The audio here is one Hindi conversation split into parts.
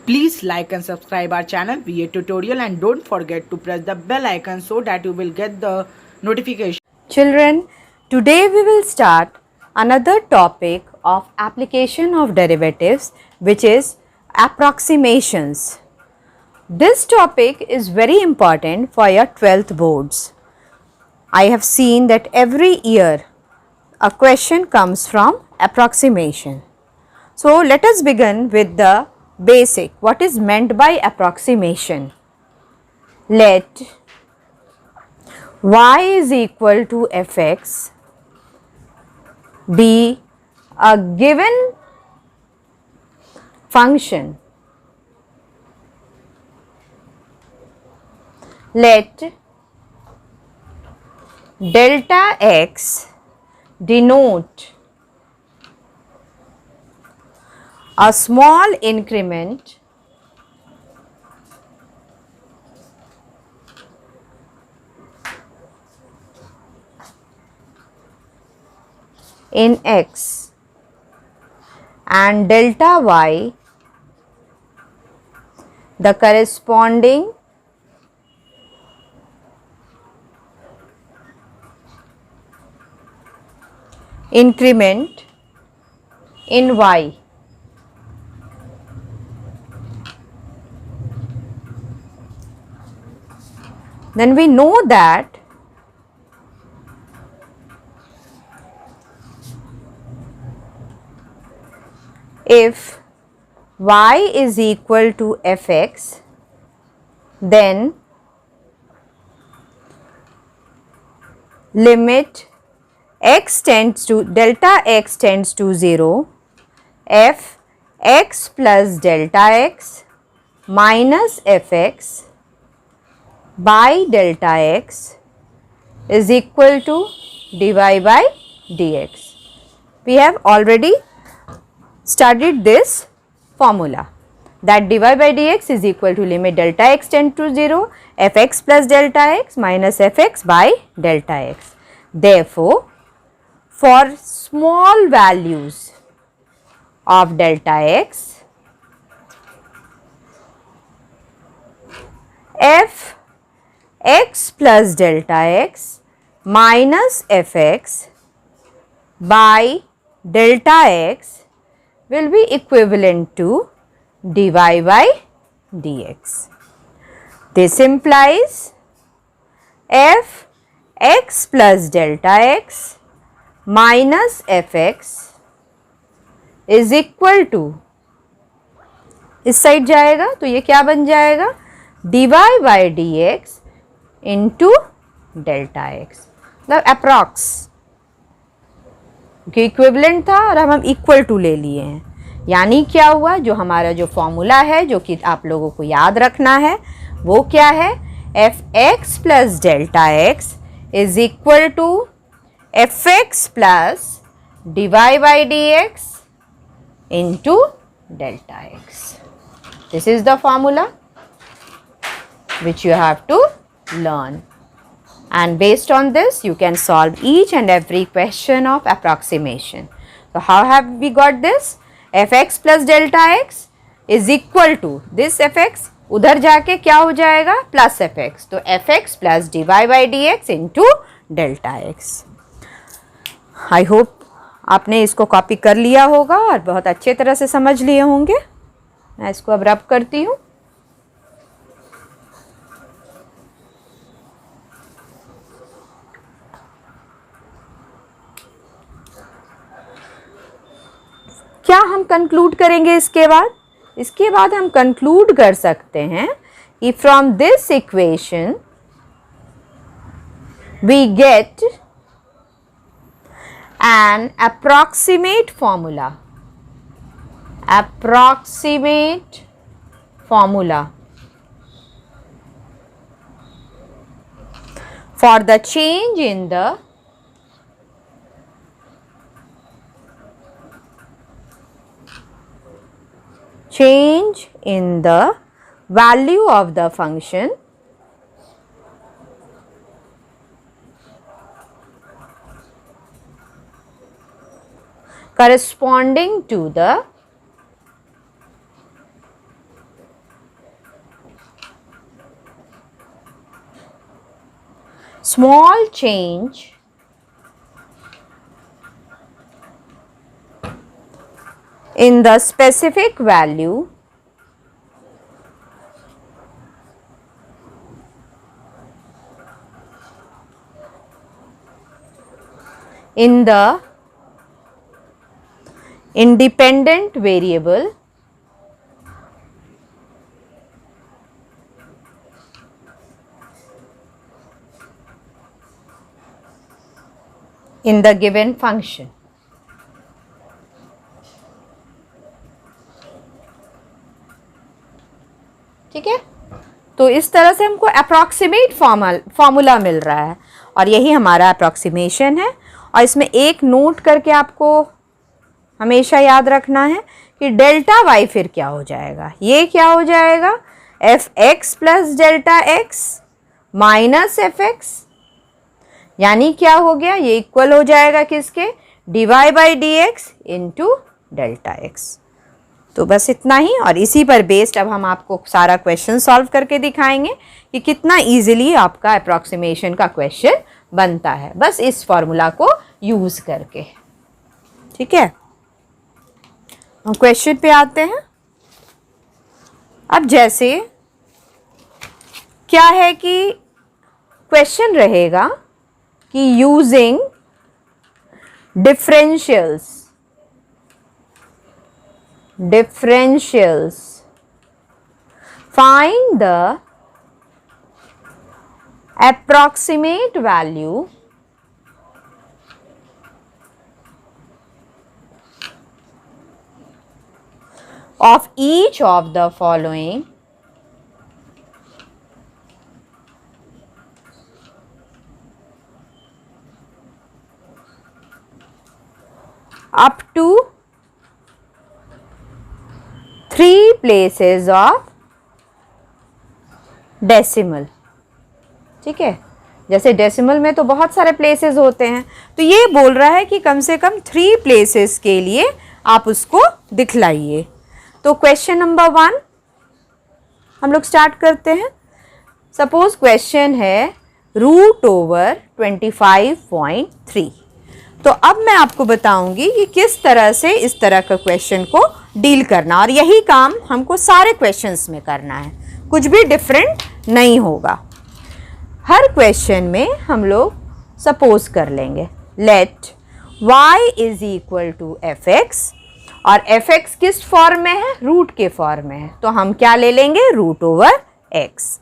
Please like and subscribe our channel VA Tutorial and don't forget to press the bell icon so that you will get the notification. Children, today we will start another topic of application of derivatives, which is approximations. This topic is very important for your 12th boards. I have seen that every year a question comes from approximation. So let us begin with the basic. What is meant by approximation? Let y is equal to fx be a given function. Let delta x denote a small increment in x and delta y the corresponding increment in y. Then we know that if y is equal to fx, then limit x tends to delta x tends to 0, f x plus delta x minus fx by delta x is equal to dy by dx. We have already studied this formula, that dy by dx is equal to limit delta x tends to 0, fx plus delta x minus fx by delta x. Therefore, for small values of delta x, f x plus delta x minus fx by delta x will be equivalent to dy by dx. This implies f x plus delta x minus fx is equal to, इस साइड जाएगा तो ये क्या बन जाएगा, dy by dx into delta x. मतलब अप्रॉक्स के इक्विवेलेंट था और अब हम इक्वल टू ले लिए हैं. यानी क्या हुआ, जो हमारा जो फॉर्मूला है जो कि आप लोगों को याद रखना है वो क्या है, f x plus delta x is equal to f x plus dy by dx into delta x. This is the formula which you have to learn, and based on this you can solve each and every question of approximation. So how have we got this, fx plus delta x is equal to this fx उधर जाके क्या हो जाएगा प्लस fx, तो fx plus dy by dx into delta x. I hope आपने इसको कॉपी कर लिया होगा और बहुत अच्छे तरह से समझ लिए होंगे. मैं इसको अब रब करती हूँ. क्या हम कंक्लूड करेंगे इसके बाद, इसके बाद हम कंक्लूड कर सकते हैं कि from this equation we get an approximate formula for the change in the value of the function corresponding to the small change in the specific value in the independent variable in the given function. ठीक है, तो इस तरह से हमको अप्रॉक्सीमेट फॉर्मूला मिल रहा है और यही हमारा अप्रॉक्सीमेशन है। और इसमें एक नोट करके आपको हमेशा याद रखना है कि डेल्टा वाई फिर क्या हो जाएगा, ये क्या हो जाएगा, f x plus delta x minus f x, यानी क्या हो गया, ये इक्वल हो जाएगा किसके, d y by d x into delta x. तो बस इतना ही, और इसी पर बेस्ड अब हम आपको सारा क्वेश्चन सॉल्व करके दिखाएंगे कि कितना इजीली आपका अप्रॉक्सीमेशन का क्वेश्चन बनता है, बस इस फॉर्मूला को यूज़ करके। ठीक है, हम क्वेश्चन पे आते हैं। अब जैसे क्या है कि क्वेश्चन रहेगा कि using differentials find the approximate value of each of the following up to 3 places of decimal। ठीक है, जैसे डेसिमल में तो बहुत सारे प्लेसेस होते हैं, तो ये बोल रहा है कि कम से कम 3 प्लेसेस के लिए आप उसको दिखलाइए। तो क्वेश्चन नंबर 1 हम लोग स्टार्ट करते हैं। सपोज क्वेश्चन है √25.3। तो अब मैं आपको बताऊंगी कि किस तरह से इस तरह का क्वेश्चन को डील करना, और यही काम हमको सारे क्वेश्चंस में करना है, कुछ भी डिफरेंट नहीं होगा। हर क्वेश्चन में हम लोग सपोज कर लेंगे let y is equal to f x, और एफ एक्स किस फॉर्म में है, रूट के फॉर्म में है, तो हम क्या ले लेंगे, √x।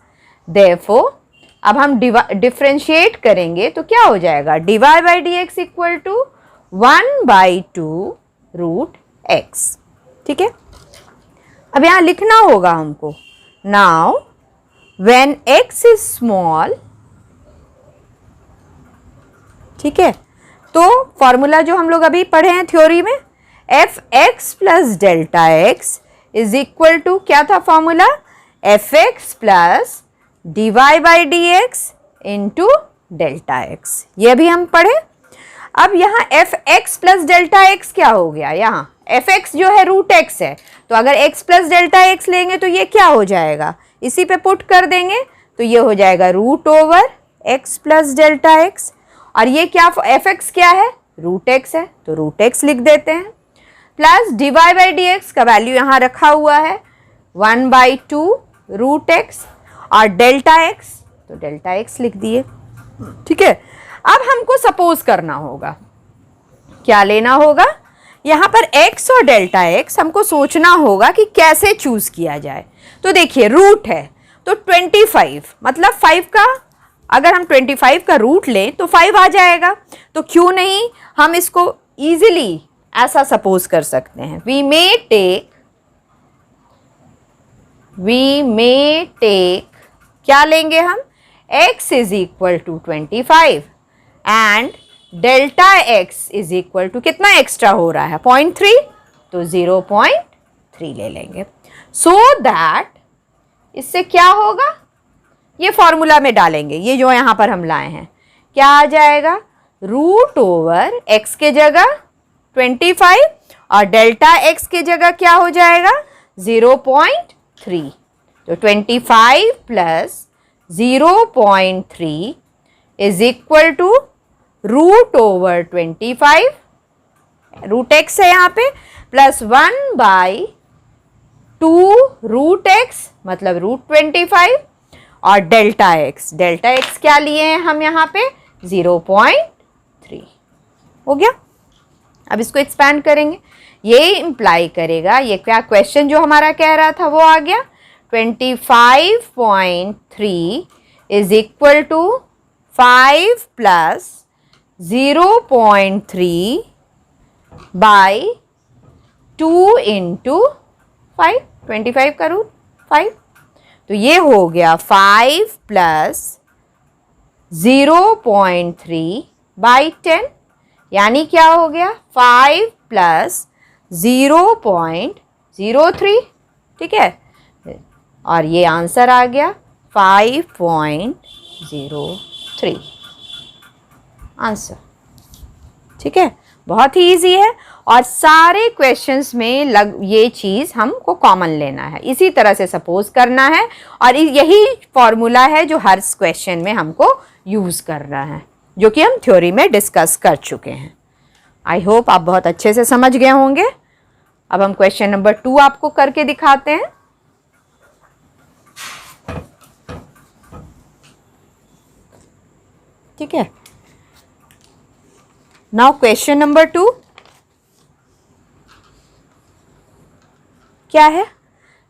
देयरफॉर अब हम डिफ्रेंशिएट करेंगे तो क्या हो जाएगा, dy by d x equal to 1/2 √x। ठीक है, अब यहाँ लिखना होगा हमको, now when x is small. ठीक है, तो फॉर्मूला जो हम लोग अभी पढ़े हैं थ्योरी में, f x plus delta x is equal to क्या था formula, f x plus d y by d x into delta x, ये भी हम पढ़े। अब यहाँ f x plus delta x क्या हो गया, यहाँ एफ एक्स जो है √x है, तो अगर x प्लस डेल्टा एक्स लेंगे तो ये क्या हो जाएगा, इसी पे पुट कर देंगे तो ये हो जाएगा √x प्लस डेल्टा एक्स, और ये क्या एफ एक्स क्या है, √x है, तो √x लिख देते हैं, plus d y by d x का वैल्यू यहाँ रखा हुआ है 1/2 √x, और डेल्टा एक्स तो डेल्टा एक्स लिख दिए। ठीक है, अब हमको सपोज करना होगा, क्या लेना होगा, यहाँ पर x और डेल्टा x हमको सोचना होगा कि कैसे चूज किया जाए। तो देखिए रूट है तो 25, मतलब 5 का, अगर हम 25 का रूट लें तो 5 आ जाएगा, तो क्यों नहीं हम इसको इजीली ऐसा सपोज कर सकते हैं, वी मे टेक क्या लेंगे हम, x is equal to 25 and delta x is equal to कितना एक्स्ट्रा हो रहा है 0.3, तो 0.3 ले लेंगे, सो दैट इससे क्या होगा, ये फॉर्मूला में डालेंगे, ये जो यहाँ पर हम लाए हैं क्या आ जाएगा, √x के जगह 25 और डेल्टा x के जगह क्या हो जाएगा 0.3, तो 25 plus 0.3 is equal to root over 25, root x है यहाँ पे, प्लस 1/2 रूट एक्स मतलब रूट 25 और डेल्टा एक्स क्या लिए हैं हम यहाँ पे 0.3 हो गया। अब इसको एक्सपैंड करेंगे, ये इंप्लाई करेगा, ये क्या क्वेश्चन जो हमारा कह रहा था वो आ गया 25.3 is equal to 5 plus 0.3 by 2 into 5, 25 का रूट 5, तो ये हो गया 5 प्लस 0.3 बाई 10, यानी क्या हो गया 5 प्लस 0.03, ठीक है, और ये आंसर आ गया 5.03 आंसर, ठीक है। बहुत ही इजी है और सारे क्वेश्चंस में ये चीज़ हमको कॉमन लेना है, इसी तरह से सपोज करना है और यही फॉर्मूला है जो हर क्वेश्चन में हमको यूज़ करना है, जो कि हम थ्योरी में डिस्कस कर चुके हैं। आई होप आप बहुत अच्छे से समझ गए होंगे। अब हम क्वेश्चन नंबर 2 आपको करके दिखाते हैं। ठीक है, नाउ क्वेश्चन नंबर 2 क्या है,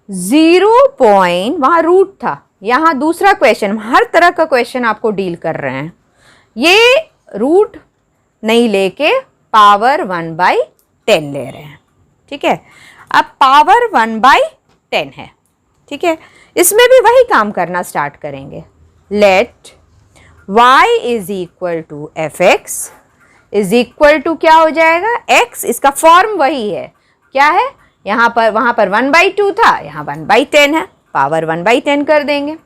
0 वहां रूट था, यहां दूसरा क्वेश्चन, हर तरह का क्वेश्चन आपको डील कर रहे हैं, ये रूट नहीं लेके पावर 1/10 ले रहे हैं, ठीक है। अब पावर 1/10 है, ठीक है, इसमें भी वही काम करना स्टार्ट करेंगे। Let y is equal to f x is equal to क्या हो जाएगा, x, इसका फॉर्म वही है, क्या है, यहाँ पर वहाँ पर 1/2 था, यहाँ 1/10 है, पावर 1/10 कर देंगे।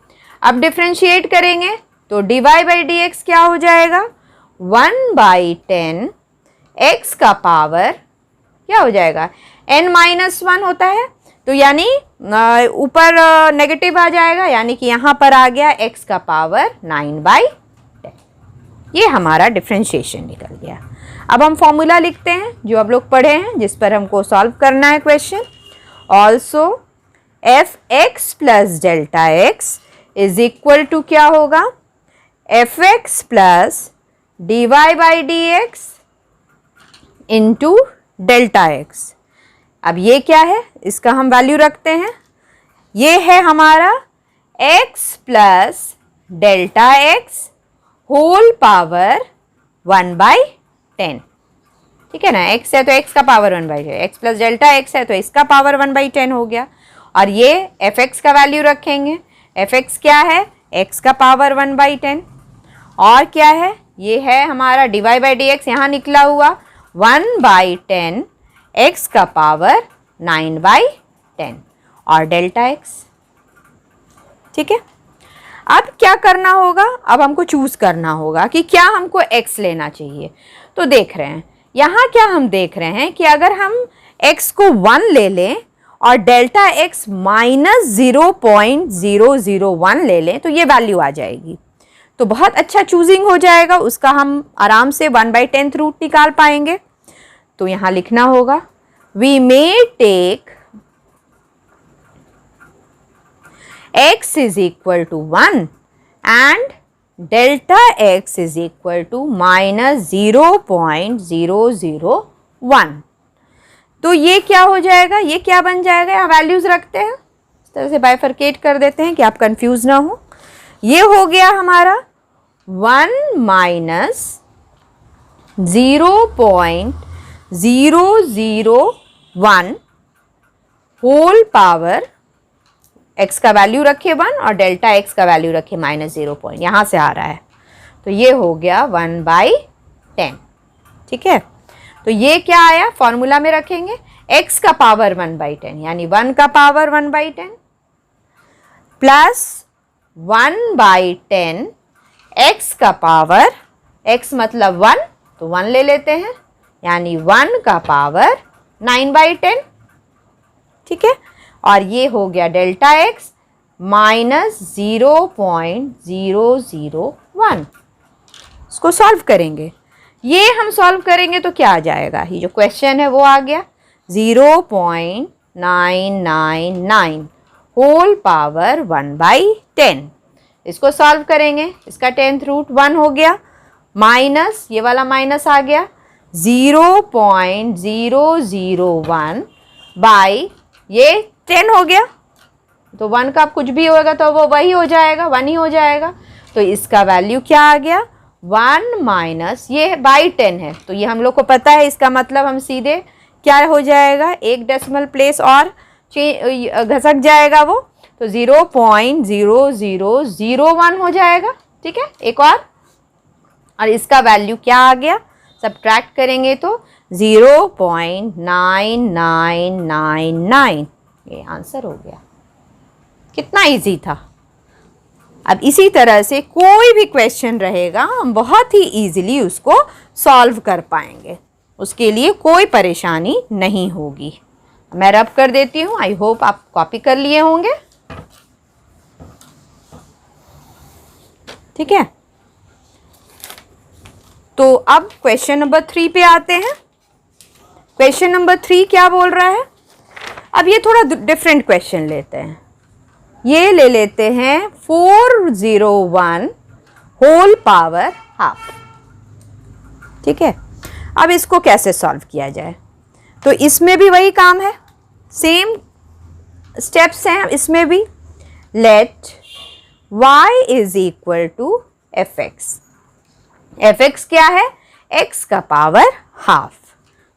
अब डिफ्रेंशिएट करेंगे तो dy बाई डी एक्स क्या हो जाएगा, 1/10 x का पावर क्या हो जाएगा, n-1 होता है, तो यानी ऊपर नेगेटिव आ जाएगा, यानी कि यहाँ पर आ गया x का पावर 9/10, ये हमारा डिफ्रेंशिएशन निकल गया। अब हम फॉर्मूला लिखते हैं जो आप लोग पढ़े हैं, जिस पर हमको सॉल्व करना है question. Also f x plus delta x is equal to क्या होगा, f x plus d y by d x into delta x. अब ये क्या है, इसका हम वैल्यू रखते हैं, ये है हमारा x plus delta x whole power 1/10, ठीक है ना, x है तो x का power 1/10, x plus delta x है तो इसका पावर 1/10 हो गया। और ये fx का वैल्यू रखेंगे, fx क्या है, x का पावर 1/10, और क्या है, ये है हमारा dy बाई डी एक्स, यहाँ निकला हुआ 1/10 x का पावर 9/10 और डेल्टा x, ठीक है। अब क्या करना होगा, अब हमको चूज करना होगा कि क्या हमको x लेना चाहिए। तो देख रहे हैं यहाँ क्या हम देख रहे हैं कि अगर हम x को 1 ले लें और डेल्टा x माइनस 0.001 ले लें तो ये वैल्यू आ जाएगी, तो बहुत अच्छा चूजिंग हो जाएगा, उसका हम आराम से 1/10 रूट निकाल पाएंगे। तो यहाँ लिखना होगा, we may take x is equal to 1 and delta x is equal to minus 0.001। तो ये क्या हो जाएगा, ये क्या बन जाएगा, यहाँ वैल्यूज रखते हैं, इस तरह से बाइफरकेट कर देते हैं कि आप कंफ्यूज ना हो। ये हो गया हमारा 1 माइनस 0.001 होल पावर, x का वैल्यू रखे 1 और डेल्टा x का वैल्यू रखे माइनस 0. यहाँ से आ रहा है, तो ये हो गया 1/10, ठीक है। तो ये क्या आया, फॉर्मूला में रखेंगे x का पावर 1/10, यानी 1 का पावर 1/10 प्लस 1/10 x का पावर, x मतलब 1 तो 1 ले लेते हैं, यानी 1 का पावर 9/10, ठीक है। और ये हो गया डेल्टा x माइनस 0.001, इसको सॉल्व करेंगे। ये हम सॉल्व करेंगे तो क्या आ जाएगा, ये जो क्वेश्चन है वो आ गया 0.999 होल पावर 1/10। इसको सॉल्व करेंगे, इसका 10th रूट 1 हो गया, माइनस ये वाला माइनस आ गया 0.001 बाई ये 10 हो गया, तो 1 का कुछ भी होगा तो वो वही हो जाएगा, 1 ही हो जाएगा। तो इसका वैल्यू क्या आ गया 1 माइनस ये बाई 10 है, तो ये हम लोग को पता है, इसका मतलब हम सीधे क्या हो जाएगा, एक डेसिमल प्लेस और घसक जाएगा वो, तो 0.0001 हो जाएगा। ठीक है, एक और इसका वैल्यू क्या आ गया, सब्ट्रैक्ट करेंगे तो 0.9999, ये आंसर हो गया। कितना इजी था। अब इसी तरह से कोई भी क्वेश्चन रहेगा हम बहुत ही इजीली उसको सॉल्व कर पाएंगे, उसके लिए कोई परेशानी नहीं होगी। मैं रब कर देती हूँ, आई होप आप कॉपी कर लिए होंगे। ठीक है, तो अब क्वेश्चन नंबर 3 पे आते हैं। क्वेश्चन नंबर 3 क्या बोल रहा है, अब ये थोड़ा डिफरेंट क्वेश्चन लेते हैं। ये ले लेते हैं 401 होल पावर हाफ। ठीक है, अब इसको कैसे सॉल्व किया जाए, तो इसमें भी वही काम है, सेम स्टेप्स हैं इसमें भी। Let y is equal to fx। fx क्या है, x का पावर हाफ,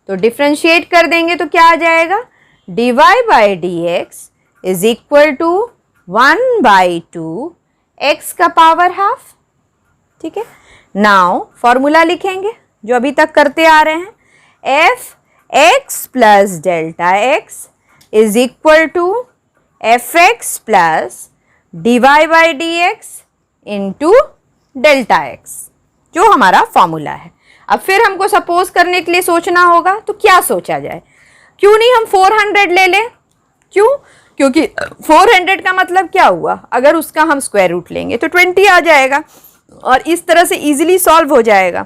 तो डिफ्रेंशिएट कर देंगे तो क्या आ जाएगा, dy by dx is equal to 1/2 x का पावर हाफ। ठीक है, नाउ फॉर्मूला लिखेंगे जो अभी तक करते आ रहे हैं, fx plus delta x is equal to fx plus dy by dx into delta x, जो हमारा फॉर्मूला है। अब फिर हमको सपोज करने के लिए सोचना होगा, तो क्या सोचा जाए, क्यों नहीं हम 400 ले लें, क्यों, क्योंकि 400 का मतलब क्या हुआ, अगर उसका हम स्क्वायर रूट लेंगे तो 20 आ जाएगा और इस तरह से इजीली सॉल्व हो जाएगा।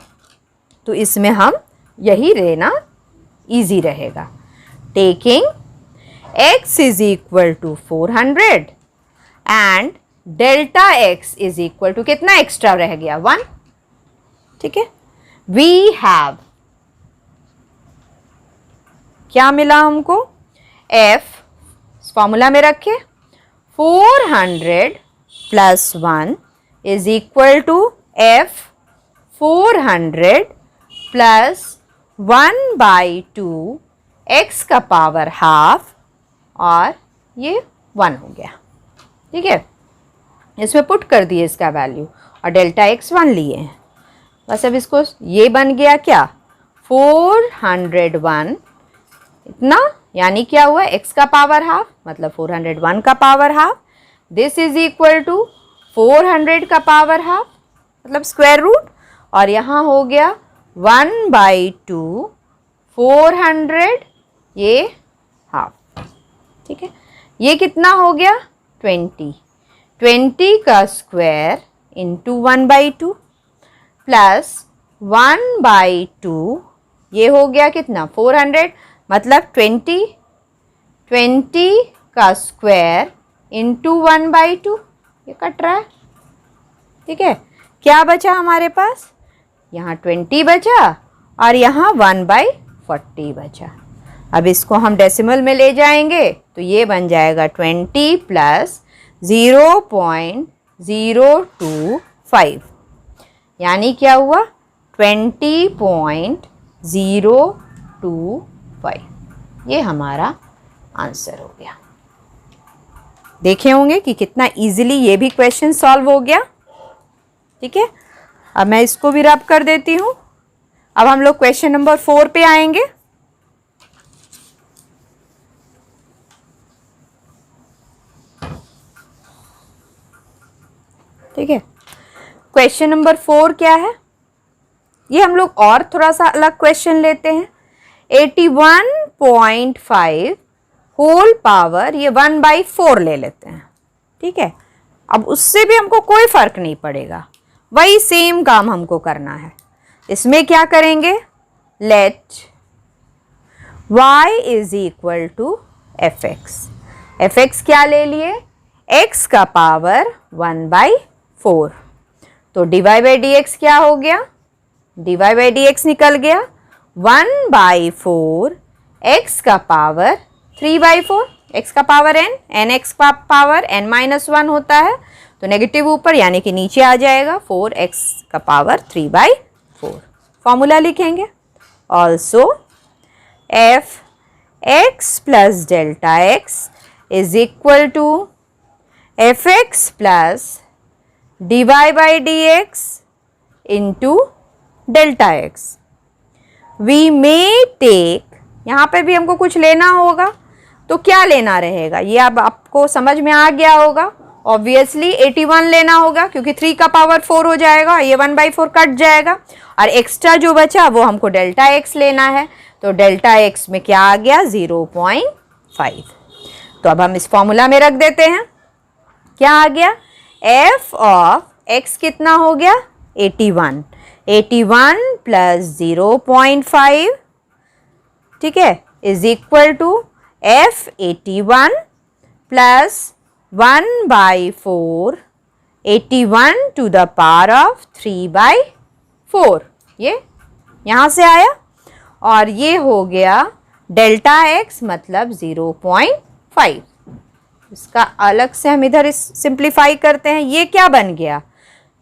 तो इसमें हम यही लेना इजी रहेगा। Taking x is equal to 400 and delta x is equal to कितना एक्स्ट्रा रह गया 1। ठीक है, वी हैव क्या मिला हमको, f फॉर्मूला में रखे 400 plus 1 is equal to f 400 plus 1/2 x का पावर हाफ, और ये 1 हो गया। ठीक है, इसमें पुट कर दिए इसका वैल्यू और डेल्टा x 1 लिए हैं, बस अब इसको ये बन गया क्या 401 इतना, यानी क्या हुआ x का पावर हाफ मतलब 401 का power half, this is equal to 400 का पावर हाफ मतलब स्क्वायर रूट, और यहाँ हो गया 1/2 400 ये हाफ। ठीक है, ये कितना हो गया 20 का स्क्वायर इंटू 1/2 प्लस 1/2 ये हो गया कितना 400 मतलब 20 का स्क्वायर इंटू 1/2, ये कट रहा है। ठीक है, क्या बचा हमारे पास, यहाँ 20 बचा और यहाँ 1/40 बचा। अब इसको हम डेसिमल में ले जाएंगे तो ये बन जाएगा 20 प्लस 0.025, यानी क्या हुआ 20.025, ये हमारा आंसर हो गया। देखे होंगे कि कितना इजीली ये भी क्वेश्चन सॉल्व हो गया। ठीक है, अब मैं इसको भी रब कर देती हूँ। अब हम लोग क्वेश्चन नंबर 4 पे आएंगे। ठीक है, क्वेश्चन नंबर 4 क्या है, ये हम लोग और थोड़ा सा अलग क्वेश्चन लेते हैं। 81.5 होल पावर ये 1/4 ले लेते हैं। ठीक है, अब उससे भी हमको कोई फर्क नहीं पड़ेगा, वही सेम काम हमको करना है। इसमें क्या करेंगे, let y is equal to f x क्या ले लिए, x का पावर 1/4। तो dy बाई डी एक्स क्या हो गया, dy बाई डी एक्स निकल गया 1/4 x का पावर 3/4, x का पावर n x का पावर n-1 होता है, तो नेगेटिव ऊपर यानी कि नीचे आ जाएगा 4x का पावर 3/4। फॉर्मूला लिखेंगे, also f x plus delta x is equal to f x plus d y by d x into delta x. We may take, यहाँ पे भी हमको कुछ लेना होगा, तो क्या लेना रहेगा ये अब आपको समझ में आ गया होगा। ऑब्वियसली 81 लेना होगा क्योंकि 3 का पावर 4 हो जाएगा, ये 1/4 कट जाएगा, और एक्स्ट्रा जो बचा वो हमको डेल्टा एक्स लेना है, तो डेल्टा एक्स में क्या आ गया 0.5। तो अब हम इस फॉर्मूला में रख देते हैं, क्या आ गया, एफ ऑफ एक्स कितना हो गया 81, 81 प्लस 0.5, ठीक है, is equal to f 81 plus 1/4, 81 to the power of 3/4, ये यहाँ से आया, और ये हो गया डेल्टा एक्स मतलब 0.5। इसका अलग से हम इधर सिंप्लीफाई करते हैं, ये क्या बन गया,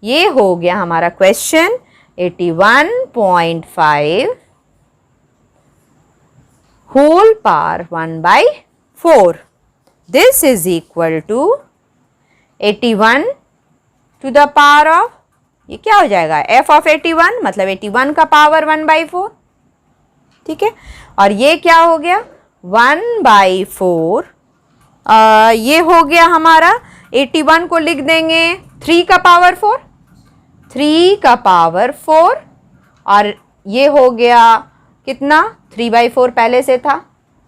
ये हो गया हमारा question 81.5 whole power 1/4। This is equal to 81 to the power of, ये क्या हो जाएगा, एफ ऑफ 81 मतलब 81 का पावर 1/4, ठीक है, और ये क्या हो गया 1/4, ये हो गया हमारा 81 को लिख देंगे 3 का पावर 4, 3 का पावर 4, और ये हो गया कितना 3/4 पहले से था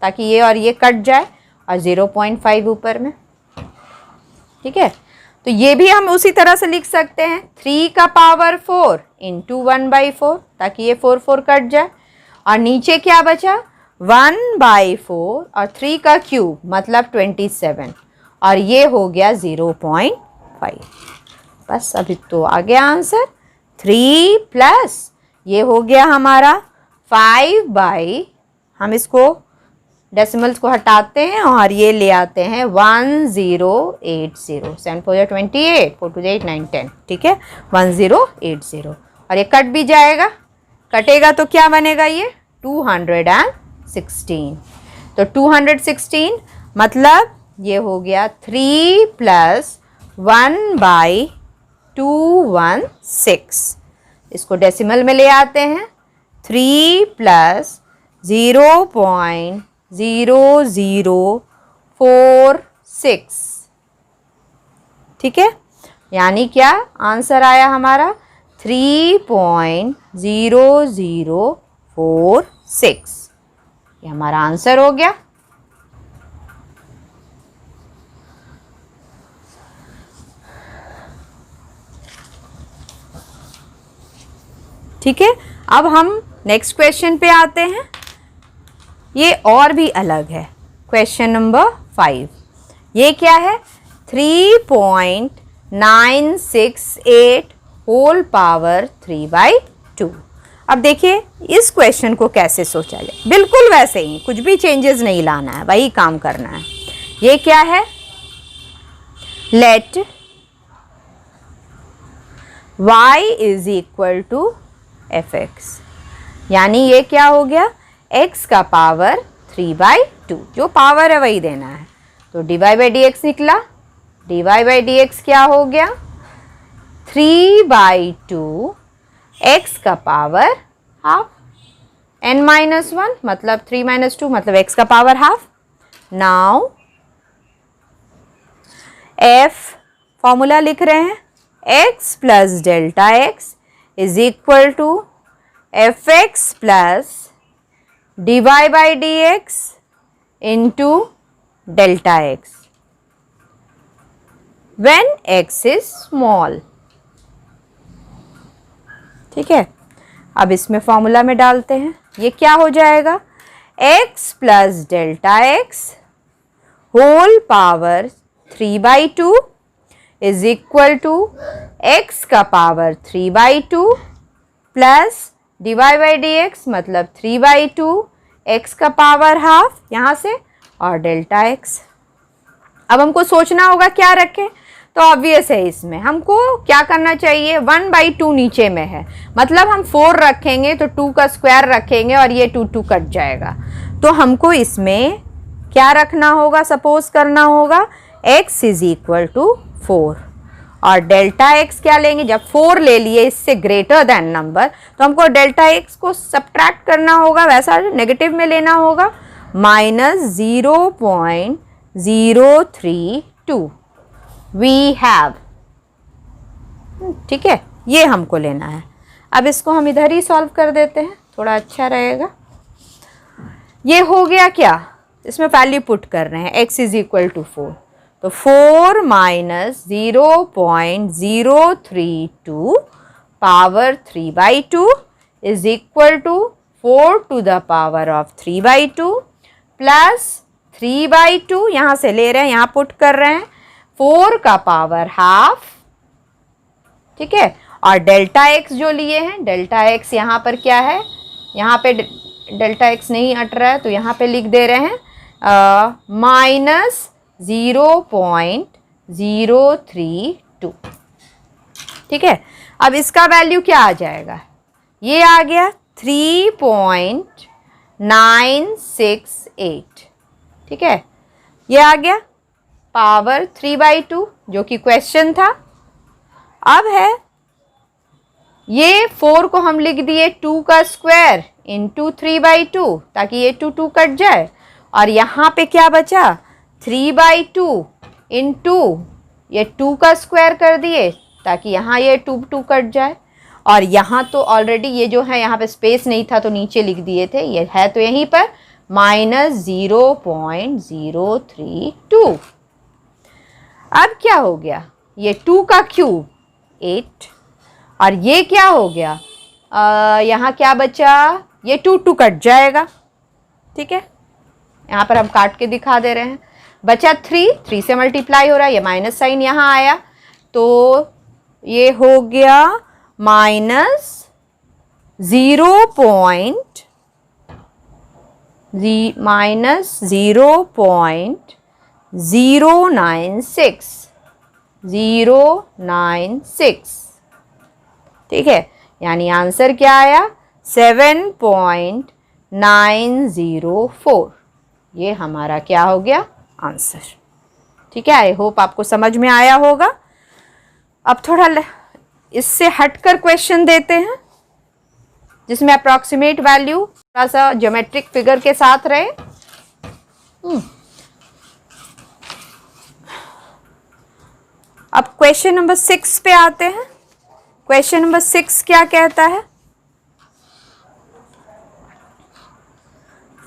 ताकि ये और ये कट जाए, और 0.5 ऊपर में, ठीक है। तो ये भी हम उसी तरह से लिख सकते हैं 3 का पावर 4 इंटू 1/4 ताकि ये 4 कट जाए, और नीचे क्या बचा 1/4 और 3 का क्यूब मतलब 27, और ये हो गया 0.5। बस अभी तो आ गया आंसर 3 प्लस ये हो गया हमारा 5/, हम इसको डेसिमल्स को हटाते हैं और ये ले आते हैं 1080, 7 4 28, 4 2 8 9 10, ठीक है 1080, और ये कट भी जाएगा, कटेगा तो क्या बनेगा ये 216, तो 216 मतलब ये हो गया 3 प्लस 1/216, इसको डेसिमल में ले आते हैं 3 प्लस 0.0046, ठीक है, यानी क्या आंसर आया हमारा 3.0046, ये हमारा आंसर हो गया। ठीक है, अब हम नेक्स्ट क्वेश्चन पे आते हैं, ये और भी अलग है। क्वेश्चन नंबर 5, ये क्या है 3.968 होल पावर 3/2। अब देखिए इस क्वेश्चन को कैसे सोचा जाए, बिल्कुल वैसे ही, कुछ भी चेंजेस नहीं लाना है, वही काम करना है। ये क्या है, let y is equal to f x, यानी ये क्या हो गया x का पावर 3/2, जो पावर है वही देना है, तो dy बाई डी एक्स निकला, dy बाई डी एक्स क्या हो गया 3/2 x का पावर हाफ, n-1 मतलब 3 - 2 मतलब x का power half. Now f formula लिख रहे हैं, x plus delta x is equal to f x plus d y by d x into delta x when x is small. ठीक है, अब इसमें फॉर्मूला में डालते हैं। ये क्या हो जाएगा, x plus delta x whole power 3/2 is equal to x का power 3/2 plus divide by d x मतलब 3/2 x का पावर हाफ यहाँ से और डेल्टा एक्स। अब हमको सोचना होगा क्या रखें, तो ऑब्वियस है इसमें हमको क्या करना चाहिए, 1/2 नीचे में है मतलब हम 4 रखेंगे तो 2 का स्क्वायर रखेंगे और ये 2 कट जाएगा। तो हमको इसमें क्या रखना होगा, सपोज करना होगा x इज इक्वल टू 4 और डेल्टा x क्या लेंगे, जब 4 ले लिए इससे ग्रेटर देन नंबर तो हमको डेल्टा x को सब्ट्रैक्ट करना होगा, वैसा नेगेटिव में लेना होगा -0.032 वी हैव। ठीक है, ये हमको लेना है। अब इसको हम इधर ही सॉल्व कर देते हैं, थोड़ा अच्छा रहेगा। ये हो गया क्या, इसमें वैल्यू पुट कर रहे हैं x इज इक्वल टू 4 तो 4 minus 0.032 power 3/2 is equal to 4 to the power of 3/2 plus 3/2 यहाँ से ले रहे हैं, यहाँ पुट कर रहे हैं 4 का पावर हाफ। ठीक है, और डेल्टा एक्स जो लिए हैं, डेल्टा एक्स यहाँ पर क्या है, यहाँ पे डेल्टा एक्स नहीं अट रहा है तो यहाँ पे लिख दे रहे हैं -0.032। ठीक है, अब इसका वैल्यू क्या आ जाएगा, ये आ गया 3.968। ठीक है, ये आ गया पावर 3/2 जो कि क्वेश्चन था। अब है ये 4 को हम लिख दिए 2 का स्क्वायर इंटू 3/2 ताकि ये 2 कट जाए और यहाँ पे क्या बचा 3/2 इंटू ये 2 का स्क्वायर कर दिए ताकि यहाँ ये 2 कट जाए और यहाँ तो ऑलरेडी ये जो है यहाँ पे स्पेस नहीं था तो नीचे लिख दिए थे, ये है तो यहीं पर -0.032। अब क्या हो गया, ये 2 का क्यूब 8 और ये क्या हो गया, यहाँ क्या बचा, ये 2 कट जाएगा। ठीक है, यहाँ पर हम काट के दिखा दे रहे हैं, बचा 3 से मल्टीप्लाई हो रहा है, ये माइनस साइन यहाँ आया तो ये हो गया -0.096। ठीक है, यानी आंसर क्या आया 7.904। ये हमारा क्या हो गया आंसर। ठीक है, आई होप आपको समझ में आया होगा। अब थोड़ा इससे हटकर क्वेश्चन देते हैं जिसमें अप्रॉक्सीमेट वैल्यू थोड़ा सा ज्योमेट्रिक फिगर के साथ रहे। अब क्वेश्चन नंबर 6 पे आते हैं। क्वेश्चन नंबर 6 क्या कहता है,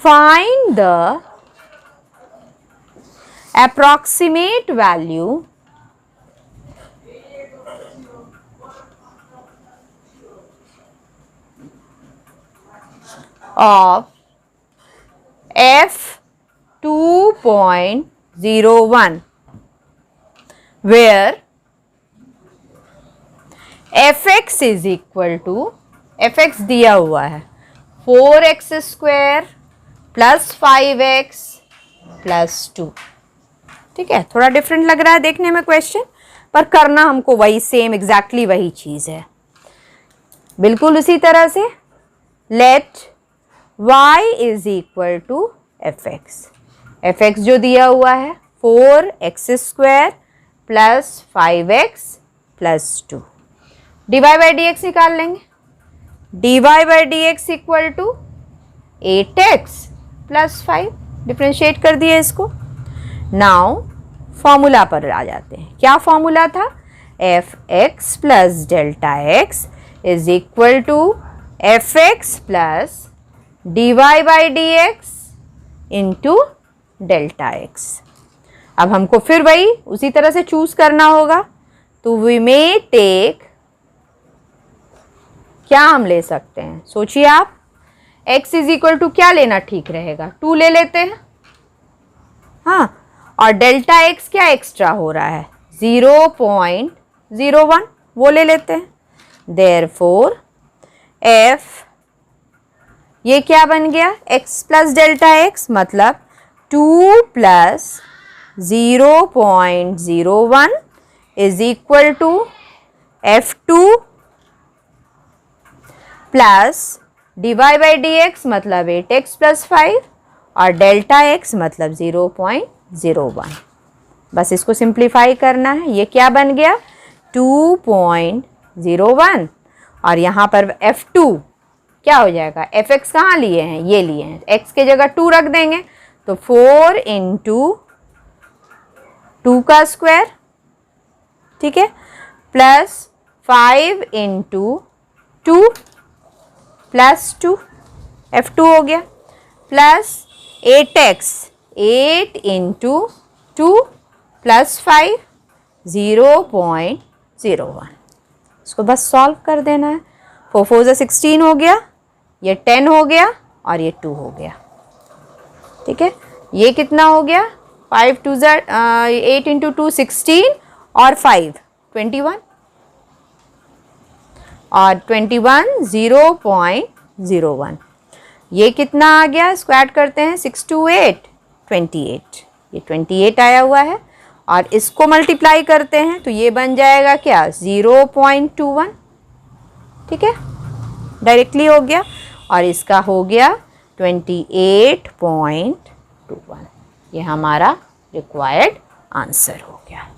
find the approximate value of f2.01 where fx is equal to, fx दिया हुआ है 4x² प्लस 5x प्लस 2। ठीक है, थोड़ा डिफरेंट लग रहा है देखने में क्वेश्चन, पर करना हमको वही सेम एग्जैक्टली वही चीज़ है, बिल्कुल उसी तरह से। Let y is equal to fx जो दिया हुआ है 4x² plus 5x plus 2, divide by d x निकाल लेंगे, divide by d x equal to 8x plus 5, differentiate कर दिए इसको। नाउ फॉर्मूला पर आ जाते हैं, क्या फॉर्मूला था, fx plus delta x is equal to fx plus dy by d x into delta x. अब हमको फिर वही उसी तरह से चूज करना होगा, तो वी मे टेक क्या हम ले सकते हैं, सोचिए आप। x इज इक्वल टू क्या लेना ठीक रहेगा, 2 ले लेते हैं, हाँ, और डेल्टा x क्या एक्स्ट्रा हो रहा है, 0.01, वो ले लेते हैं। देयरफॉर f ये क्या बन गया, x प्लस डेल्टा x, मतलब 2 plus 0.01 is equal to f2 plus dy by dx मतलब 8x प्लस 5 और डेल्टा x मतलब 0.01। बस इसको सिंप्लीफाई करना है। ये क्या बन गया, 2.01 और यहाँ पर f2 क्या हो जाएगा, fx कहाँ लिए हैं, ये लिए हैं, x के जगह 2 रख देंगे तो 4 इंटू 2 का स्क्वायर, ठीक है, प्लस 5 इंटू 2 प्लस 2, f2 हो गया, प्लस 8x, 8 इंटू 2 प्लस 5, 0.01। इसको बस सॉल्व कर देना है। 4 4 से 16 हो गया, ये 10 हो गया और ये 2 हो गया, ठीक है। ये कितना हो गया, 5 2 8 इंटू 2 16 और 5 21 और 21 0.01। ये कितना आ गया, स्क्वायर करते हैं, 6 2 8 28, ये 28 आया हुआ है और इसको मल्टीप्लाई करते हैं तो ये बन जाएगा क्या, 0.21, ठीक है, डायरेक्टली हो गया और इसका हो गया 28.21। ये हमारा रिक्वायर्ड आंसर हो गया।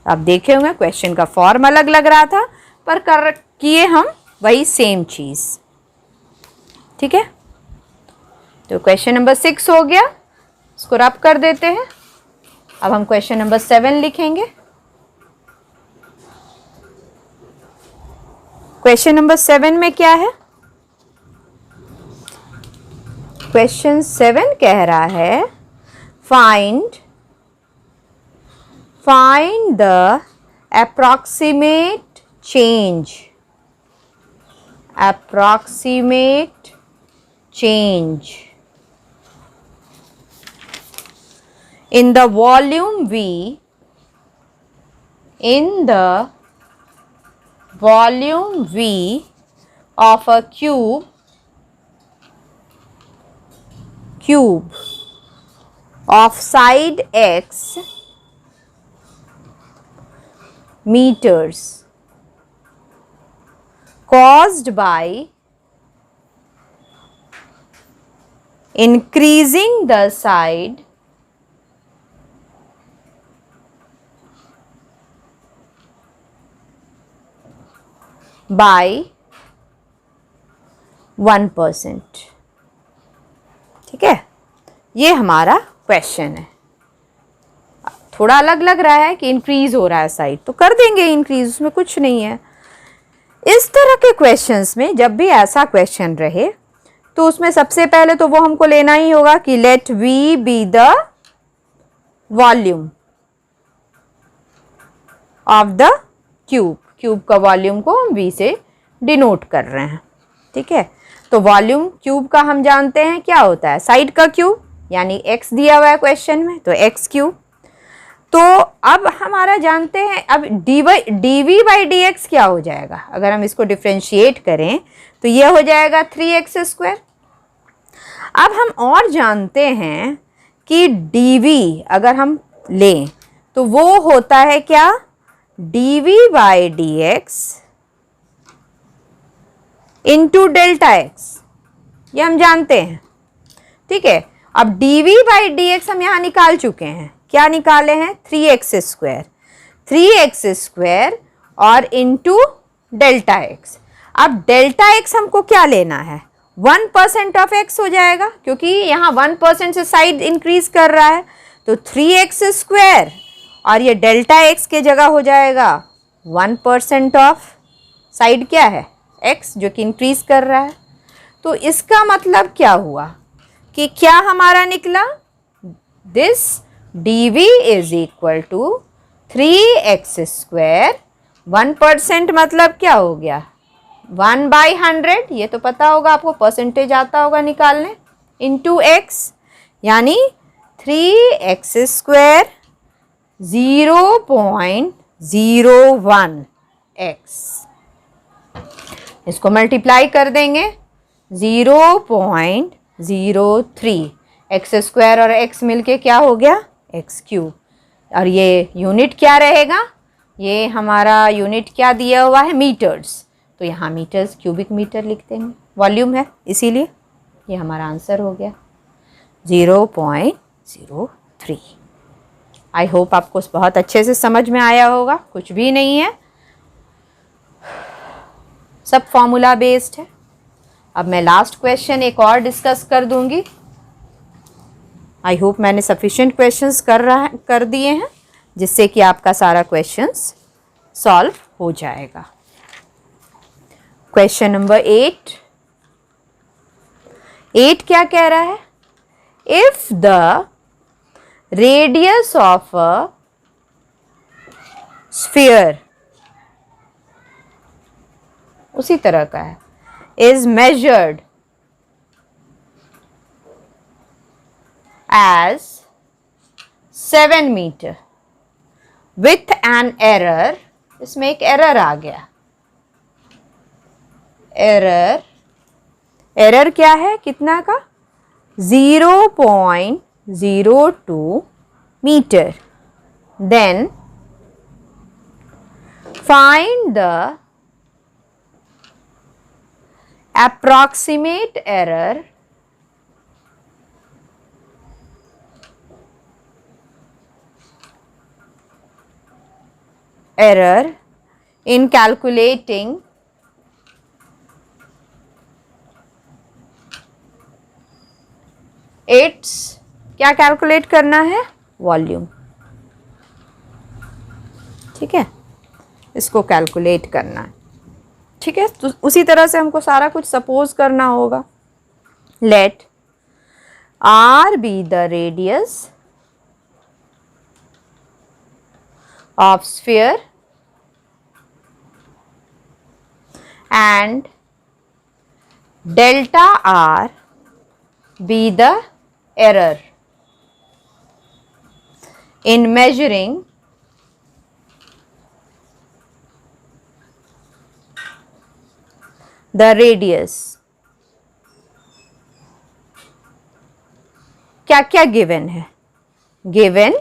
अब देखे होंगे क्वेश्चन का फॉर्म अलग लग रहा था पर कर किए हम वही सेम चीज़, ठीक है। तो क्वेश्चन नंबर 6 हो गया, इसको रब कर देते हैं। अब हम क्वेश्चन नंबर 7 लिखेंगे। क्वेश्चन नंबर 7 में क्या है, क्वेश्चन 7 कह रहा है find the approximate change in the volume V of a cube of side x meters caused by increasing the side by 1%, ठीक है। ये हमारा क्वेश्चन है। थोड़ा अलग लग रहा है कि इंक्रीज हो रहा है साइड, तो कर देंगे इंक्रीज, उसमें कुछ नहीं है। इस तरह के क्वेश्चंस में जब भी ऐसा क्वेश्चन रहे तो उसमें सबसे पहले तो वो हमको लेना ही होगा कि let we be the volume of the cube का वॉल्यूम को हम वी से डिनोट कर रहे हैं, ठीक है। तो वॉल्यूम क्यूब का हम जानते हैं क्या होता है, साइड का क्यूब, यानी x दिया हुआ है क्वेश्चन में तो x क्यूब। तो अब हमारा जानते हैं, अब dv बाई dx क्या हो जाएगा, अगर हम इसको डिफ्रेंशिएट करें तो ये हो जाएगा 3x स्क्वायर। अब हम और जानते हैं कि dv अगर हम लें तो वो होता है क्या, dv by dx into delta x, ये हम जानते हैं, ठीक है। अब dv बाई dx हम यहाँ निकाल चुके हैं, क्या निकाले हैं, 3x स्क्वायर और इंटू डेल्टा एक्स। अब डेल्टा एक्स हमको क्या लेना है, 1% ऑफ x हो जाएगा, क्योंकि यहाँ 1% से साइड इंक्रीज कर रहा है, तो 3x स्क्वायर और ये डेल्टा एक्स के जगह हो जाएगा 1% ऑफ साइड क्या है, x, जो कि इंक्रीज कर रहा है। तो इसका मतलब क्या हुआ कि क्या हमारा निकला, this dv is equal to 3x square, 1% मतलब क्या हो गया 1/100, ये तो पता होगा आपको, परसेंटेज आता होगा निकालने, इंटू एक्स, यानी 3x² 0.01 x। इसको मल्टीप्लाई कर देंगे 0.03, x² और x मिलके क्या हो गया, x³। और ये यूनिट क्या रहेगा, ये हमारा यूनिट क्या दिया हुआ है, मीटर्स, तो यहाँ मीटर्स क्यूबिक मीटर लिख देंगे, वॉल्यूम है इसीलिए। ये हमारा आंसर हो गया 0.03। आई होप आपको बहुत अच्छे से समझ में आया होगा, कुछ भी नहीं है, सब फॉर्मूला बेस्ड है। अब मैं लास्ट क्वेश्चन एक और डिस्कस कर दूंगी। आई होप मैंने सफिशिएंट क्वेश्चंस कर दिए हैं जिससे कि आपका सारा क्वेश्चंस सॉल्व हो जाएगा। क्वेश्चन नंबर 8 क्या कह रहा है, if the radius of a sphere, उसी तरह का है, इज मेजर्ड as 7 मीटर with an error, इसमें एक एरर आ गया, एरर क्या है, कितना का, 0.02 metre, then find the approximate error in calculating its, क्या कैलकुलेट करना है, वॉल्यूम। ठीक है, इसको कैलकुलेट करना है। ठीक है, तो उसी तरह से हमको सारा कुछ सपोज करना होगा। Let R be the radius of sphere and delta R be the error in measuring the radius। क्या क्या गिवन है, गिवन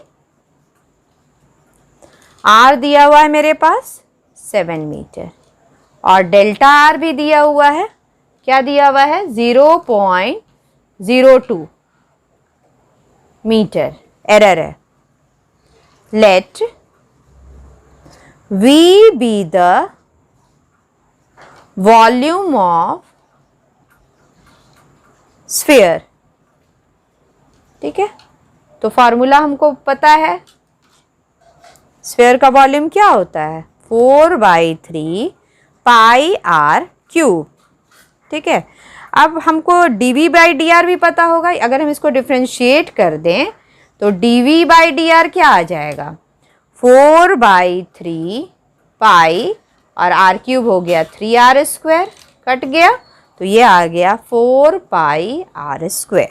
R दिया हुआ है मेरे पास 7 मीटर और डेल्टा आर भी दिया हुआ है, क्या दिया हुआ है, 0.02 मीटर, एरर है। Let we be the volume of sphere. ठीक है, तो फार्मूला हमको पता है, स्फीयर का वॉल्यूम क्या होता है, 4/3 पाई आर क्यूब। ठीक है, अब हमको dv/dr भी पता होगा, अगर हम इसको डिफ्रेंशिएट कर दें तो dv/dr क्या आ जाएगा, 4/3 पाई और r क्यूब हो गया 3r², कट गया तो ये आ गया 4 पाई r²।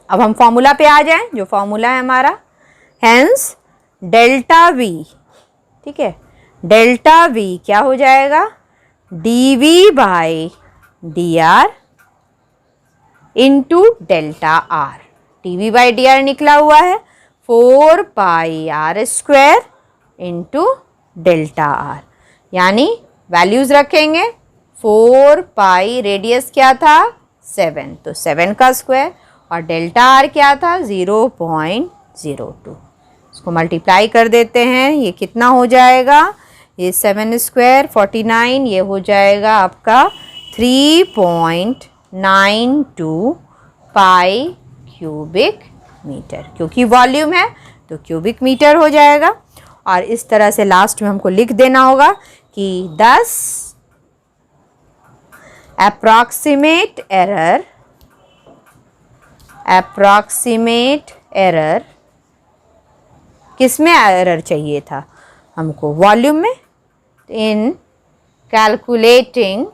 अब हम फॉर्मूला पे आ जाएं, जो फॉर्मूला है हमारा, हेंस डेल्टा वी। ठीक है, डेल्टा वी क्या हो जाएगा, dv/dr into delta R. dv/dr निकला हुआ है 4 पाई r² इंटू डेल्टा आर, यानी वैल्यूज रखेंगे, 4 पाई रेडियस क्या था 7, तो 7 का स्क्वायर, और डेल्टा आर क्या था 0.02। इसको मल्टीप्लाई कर देते हैं, ये कितना हो जाएगा, ये 7² 49, ये हो जाएगा आपका 3.92 पाई क्यूबिक मीटर, क्योंकि वॉल्यूम है तो क्यूबिक मीटर हो जाएगा। और इस तरह से लास्ट में हमको लिख देना होगा कि 10 अप्रॉक्सीमेट एरर किस में एरर चाहिए था हमको, वॉल्यूम में, इन calculating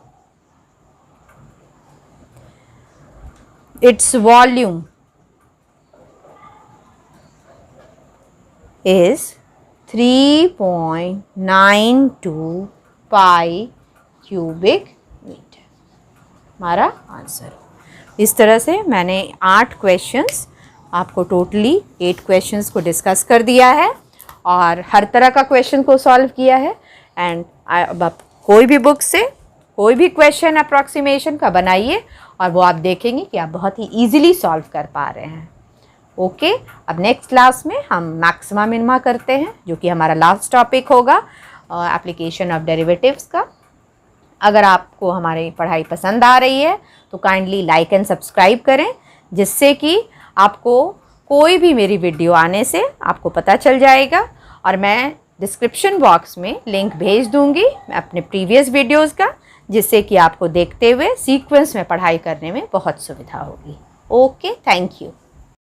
its volume is 3.92 pi cubic meter, हमारा आंसर। इस तरह से मैंने 8 क्वेश्चंस आपको, टोटली 8 क्वेश्चंस को डिस्कस कर दिया है और हर तरह का क्वेश्चन को सॉल्व किया है। एंड अब आप कोई भी बुक से कोई भी क्वेश्चन अप्रॉक्सीमेशन का बनाइए और वो आप देखेंगे कि आप बहुत ही ईजिली सॉल्व कर पा रहे हैं। ओके, अब नेक्स्ट क्लास में हम मैक्सिमा मिनिमा करते हैं, जो कि हमारा लास्ट टॉपिक होगा एप्लीकेशन ऑफ डेरिवेटिव्स का। अगर आपको हमारी पढ़ाई पसंद आ रही है तो काइंडली लाइक एंड सब्सक्राइब करें, जिससे कि आपको कोई भी मेरी वीडियो आने से आपको पता चल जाएगा। और मैं डिस्क्रिप्शन बॉक्स में लिंक भेज दूंगी अपने प्रीवियस वीडियोस का, जिससे कि आपको देखते हुए सीक्वेंस में पढ़ाई करने में बहुत सुविधा होगी। Okay, thank you.